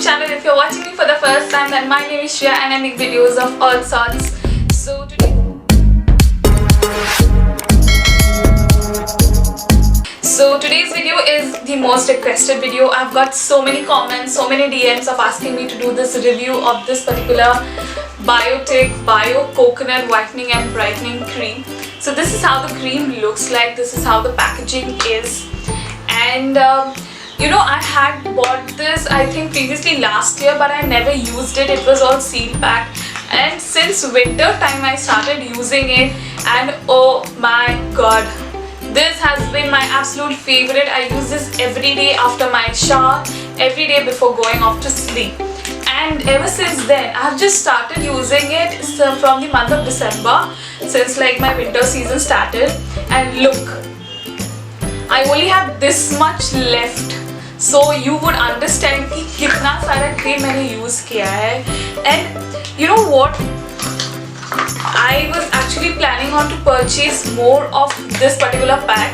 YouTube channel. If you're watching me for the first time, then my name is Shreya and I make videos of all sorts. So today's video is the most requested video. I've got so many comments, so many DMs of asking me to do this review of this particular Biotic Bio Coconut Whitening and Brightening Cream. So this is how the cream looks like, this is how the packaging is, and you know, I had bought this I think previously last year, but I never used it. It was all seal packed, and since winter time I started using it, and oh my god, this has been my absolute favorite. I use this every day after my shower, every day before going off to sleep, and ever since then I've just started using it from the month of December, since like my winter season started. And look, I only have this much left, so you would understand कि कितना सारा cream मैंने use किया है. And you know what, I was actually planning on to purchase more of this particular pack,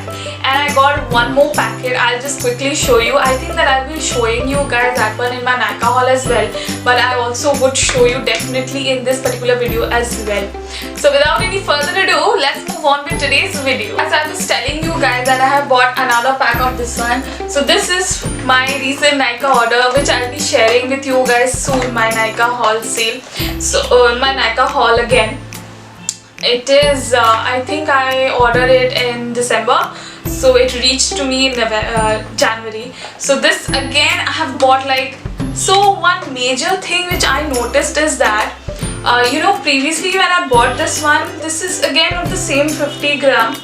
and I got one more packet. I'll just quickly show you. I think that I'll be showing you guys that one in my Nykaa haul as well, but I also would show you definitely in this particular video as well. So without any further ado, let's move on with today's video. As I was telling you guys that I have bought another pack of this one. So this is my recent Nykaa order, which I'll be sharing with you guys soon, my Nykaa haul sale. So my Nykaa haul again. It is, I think I ordered it in December, so it reached to me in January. So this again I have bought like, so one major thing which I noticed is that you know, previously when I bought this one, this is again of the same 50 gram.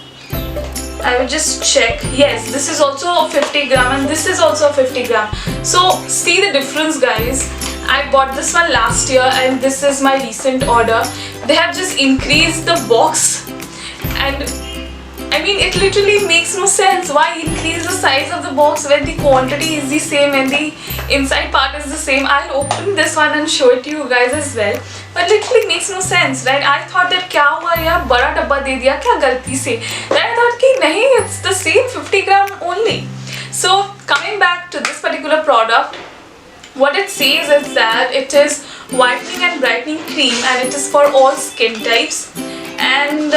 I will just check. Yes, this is also 50 gram and this is also 50 gram. So see the difference, guys. I bought this one last year and this is my recent order. They have just increased the box, and I mean, it literally makes no sense. Why increase the size of the box when the quantity is the same and the inside part is the same? I'll open this one and show it to you guys as well. But literally makes no sense, right? I thought that क्या हुआ यार, बड़ा डब्बा दे दिया क्या गलती से? Then I thought कि नहीं, it's the same 50 gram only. So coming back to this particular product, what it says is that it is whitening and brightening cream, and it is for all skin types, and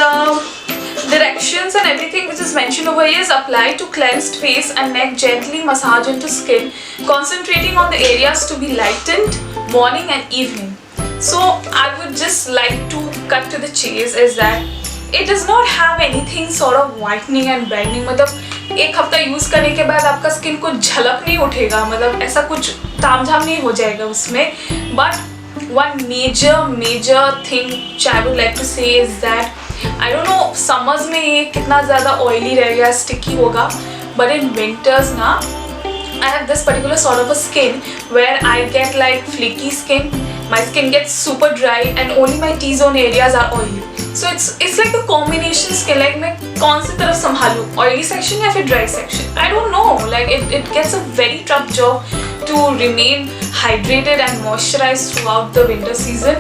directions and everything which is mentioned over here is apply to cleansed face and neck, gently massage into skin, concentrating on the areas to be lightened morning and evening. So I would just like to cut to the chase is that it does not have anything sort of whitening and brightening. मतलब एक हफ्ता use करने के बाद आपका skin को झलक नहीं उठेगा, मतलब ऐसा कुछ तामझाम नहीं हो जाएगा उसमें. But one major thing which I would like to say is that I don't know summers में ये कितना ज़्यादा oily रहेगा, sticky होगा, but in winters ना I have this particular sort of a skin where I get like flaky skin. My skin gets super dry and only my T-zone areas are oily. So it's like a combination skin. Like मैं कौन सी तरफ संभालूं, oily section या फिर dry section? I don't know. Like it gets a very tough job to remain hydrated and moisturized throughout the winter season.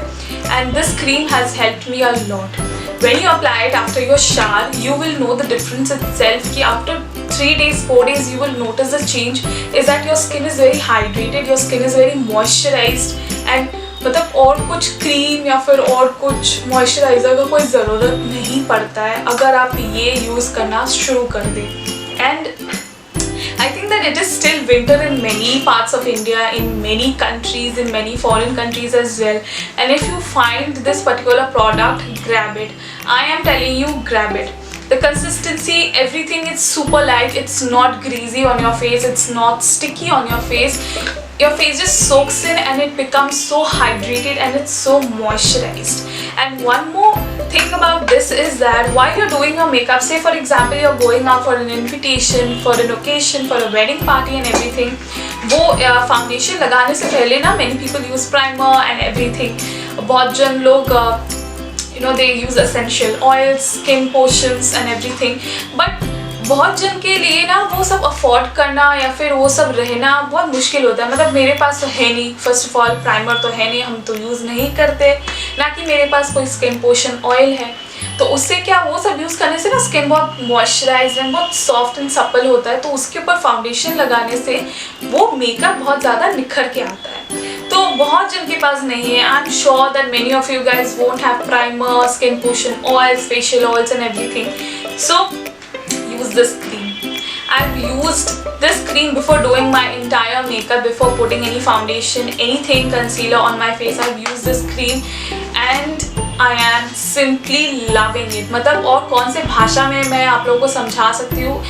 And this cream has helped me a lot. When you apply it after your shower, you will know the difference itself. कि after 3 days, 4 days, you will notice the change. Is that your skin is very hydrated, your skin is very moisturized, and मतलब और कुछ cream या फिर और कुछ moisturiser का कोई ज़रूरत नहीं पड़ता है अगर आप ये यूज़ करना शुरू कर दें. And I think that it is still winter in many parts of India, in many countries, in many foreign countries as well. And if you find this particular product, grab it. I am telling you, grab it. The consistency, everything is super light. It's not greasy on your face. It's not sticky on your face. Your face just soaks in and it becomes so hydrated and it's so moisturized. And one more thing about this is that while you're doing your makeup, say for example you're going out for an invitation, for an occasion, for a wedding party and everything, वो foundation लगाने से पहले ना many people use primer and everything. बहुत जन लोग you know, they use essential oils, skin potions and everything. But बहुत जन के लिए ना वो सब अफोर्ड करना या फिर वो सब रहना बहुत मुश्किल होता है. मतलब मेरे पास तो है नहीं, फर्स्ट ऑफ ऑल प्राइमर तो है नहीं, हम तो यूज़ नहीं करते, ना कि मेरे पास कोई स्किन पोशन ऑयल है. तो उससे क्या, वो सब यूज़ करने से ना स्किन बहुत मॉइस्चराइज एंड बहुत सॉफ्ट एंड सप्पल होता है, तो उसके ऊपर फाउंडेशन लगाने से वो मेकअप बहुत ज़्यादा निखर के आता है। तो बहुत जन के पास नहीं है। I am sure that many of you guys won't have primer, skin potion oils, facial oils and everything, so use this cream. I've used this cream before doing my entire makeup, before putting any foundation, anything, concealer on my face. I've used this cream and I am simply loving it. मतलब और कौन से भाषा में मैं आप लोगों को समझा सकती हूँ,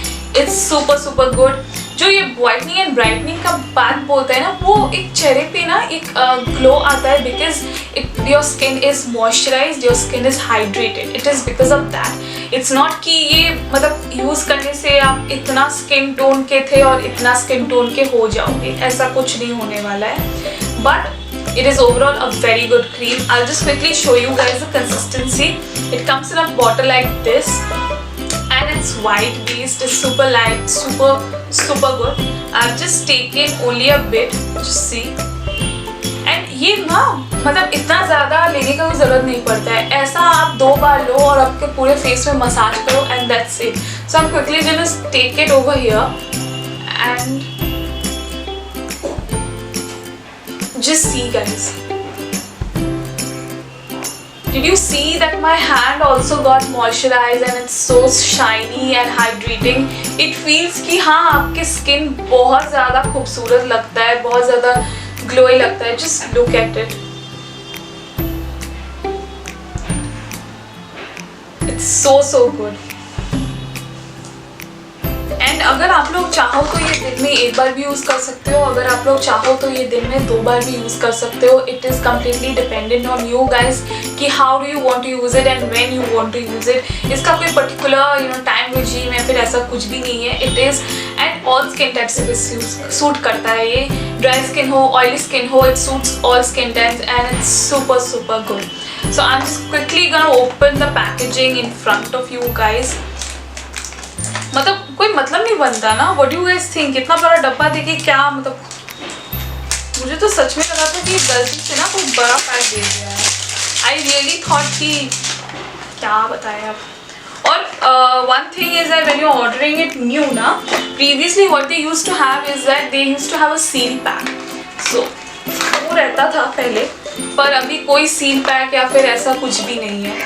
it's super good. जो ये वाइटनिंग एंड ब्राइटनिंग का बात बोलता है ना, वो एक चेहरे पे ना एक ग्लो आता है, because your skin is moisturised, your skin is hydrated, it is because of that. It's not कि ये मतलब यूज़ करने से आप इतना स्किन टोन के थे और इतना स्किन टोन के हो जाओगे, ऐसा कुछ नहीं होने वाला है। But it is overall a very good cream. I'll just quickly show you guys the consistency. It comes in a bottle like this and it's white based, it's super light, super good. I've just taken only a bit, just see. And ये ना मतलब इतना ज़्यादा लेने का कोई ज़रूरत नहीं पड़ता है, ऐसा आप 2 बार लो और आपके पूरे फेस में मसाज करो and that's it. So I'm quickly just take it over here and just see guys. Did you see that my hand also got moisturized and it's so shiny and hydrating? It feels कि हाँ आपके skin बहुत ज़्यादा खूबसूरत लगता है, बहुत ज़्यादा ग्लोई लगता है. Just look at it. It's so good. And अगर आप लोग चाहो तो ये दिन में 1 बार भी यूज़ कर सकते हो, अगर आप लोग चाहो तो ये दिन में 2 बार भी यूज़ कर सकते हो. It is completely dependent on you guys कि how do you want to use it and when you want to use it. इसका कोई पर्टिकुलर टाइम रिजीम या फिर ऐसा कुछ भी नहीं है. It is and all skin type से सूट करता है. ये ड्राई स्किन हो, ऑयली स्किन हो, it suits all skin types and it's super good. So I am just quickly gonna open the packaging in front of you guys. मतलब कोई मतलब नहीं बनता ना. What do you guys think? इतना बड़ा डब्बा देके क्या मतलब, मुझे तो सच में लगा था कि गलती से ना कोई बड़ा पैक दे दिया है. आई रियली थॉट कि क्या बताएं अब. और one thing is that when you ordering it new ना, previously what they used to have is that they used to have a seal pack. So वो रहता था पहले, पर अभी कोई सील पैक या फिर ऐसा कुछ भी नहीं है.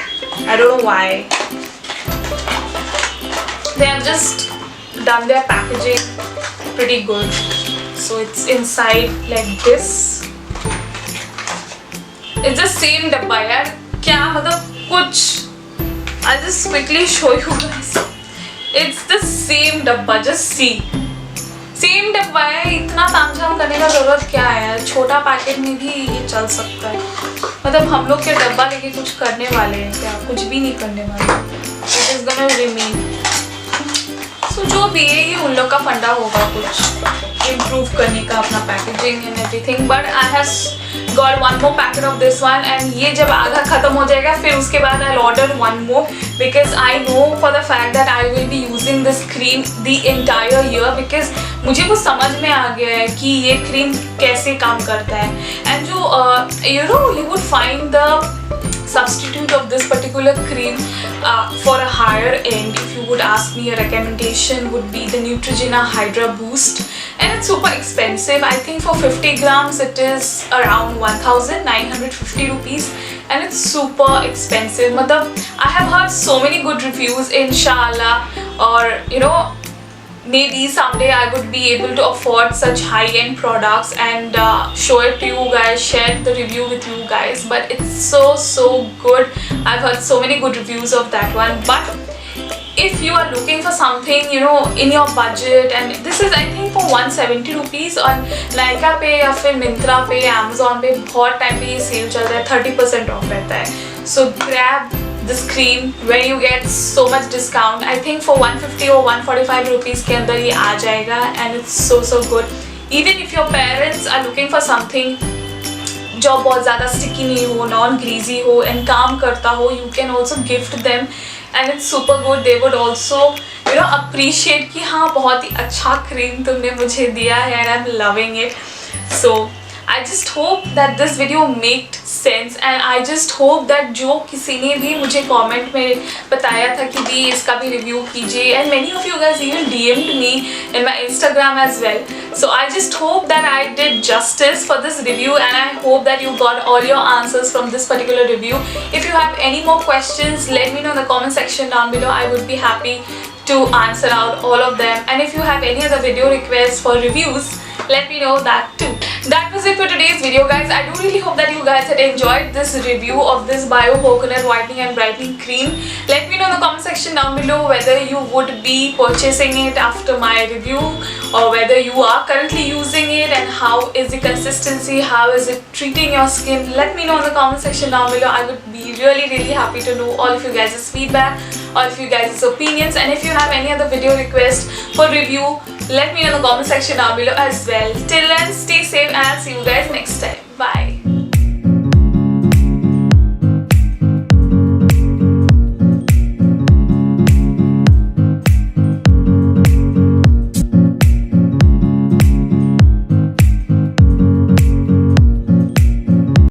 I don't know why. They have just done their packaging pretty good. So it's inside like this. It's the same डब्बा यार. क्या मतलब कुछ. I'll just quickly show you guys. It's the same डब्बा. Just see. सेम डब्बा है. इतना तामझाम करने का जरूरत क्या है यार. छोटा पैकेट में भी ये चल सकता है. मतलब हम लोग क्या डब्बा लेके कुछ करने वाले हैं क्या? कुछ भी नहीं करने वाले. It is gonna remain. So, जो भी है ये उन लोग का फंडा होगा कुछ इम्प्रूव करने का अपना packaging and everything. But I have got 1 more packet of this one and ये जब आधा खत्म हो जाएगा फिर उसके बाद I order 1 more because I know for the fact that I will be using this cream the entire year. Because मुझे वो समझ में आ गया है कि ये क्रीम कैसे काम करता है. एंड जो you would find the substitute of this particular cream for a higher end, if you would ask me, a recommendation would be the Neutrogena Hydra Boost, and it's super expensive. I think for 50 grams it is around 1950 rupees and it's super expensive. Matlab I have heard so many good reviews, inshallah, or maybe someday I would be able to afford such high-end products and show it to you guys, share the review with you guys. But it's so good. I've heard so many good reviews of that one. But if you are looking for something in your budget, and this is I think for 170 rupees on Nykaa पे या फिर Myntra पे, Amazon पे बहुत time पे ये cell चल रहा है. 30% ऑफ रहता है. So grab this cream when you get so much discount. I think for 150 or 145 rupees के अंदर ये आ जाएगा and it's so good. Even if your parents are looking for something जो बहुत ज़्यादा sticky नहीं हो, non greasy हो and काम करता हो, you can also gift them and it's super good. They would also appreciate कि हाँ बहुत ही अच्छा cream तुमने मुझे दिया है and I'm loving it. So I just hope that this video made sense and I just hope that जो किसी ने भी मुझे comment में बताया था कि दी इसका भी review कीजिए, and many of you guys even DM'd me in my Instagram as well. So I just hope that I did justice for this review and I hope that you got all your answers from this particular review. If you have any more questions, let me know in the comment section down below. I would be happy to answer out all of them, and if you have any other video requests for reviews, let me know that too. That was it for today's video, guys. I do really hope that you guys had enjoyed this review of this Bio Coconut Whitening and Brightening Cream. Let me know in the comment section down below whether you would be purchasing it after my review or whether you are currently using it, and how is the consistency, how is it treating your skin. Let me know in the comment section down below. I would be really happy to know all of you guys' feedback, all of you guys' opinions, and if you have any other video requests for review, let me know in the comment section down below as well. Till then, stay safe and I'll see you guys next time. Bye.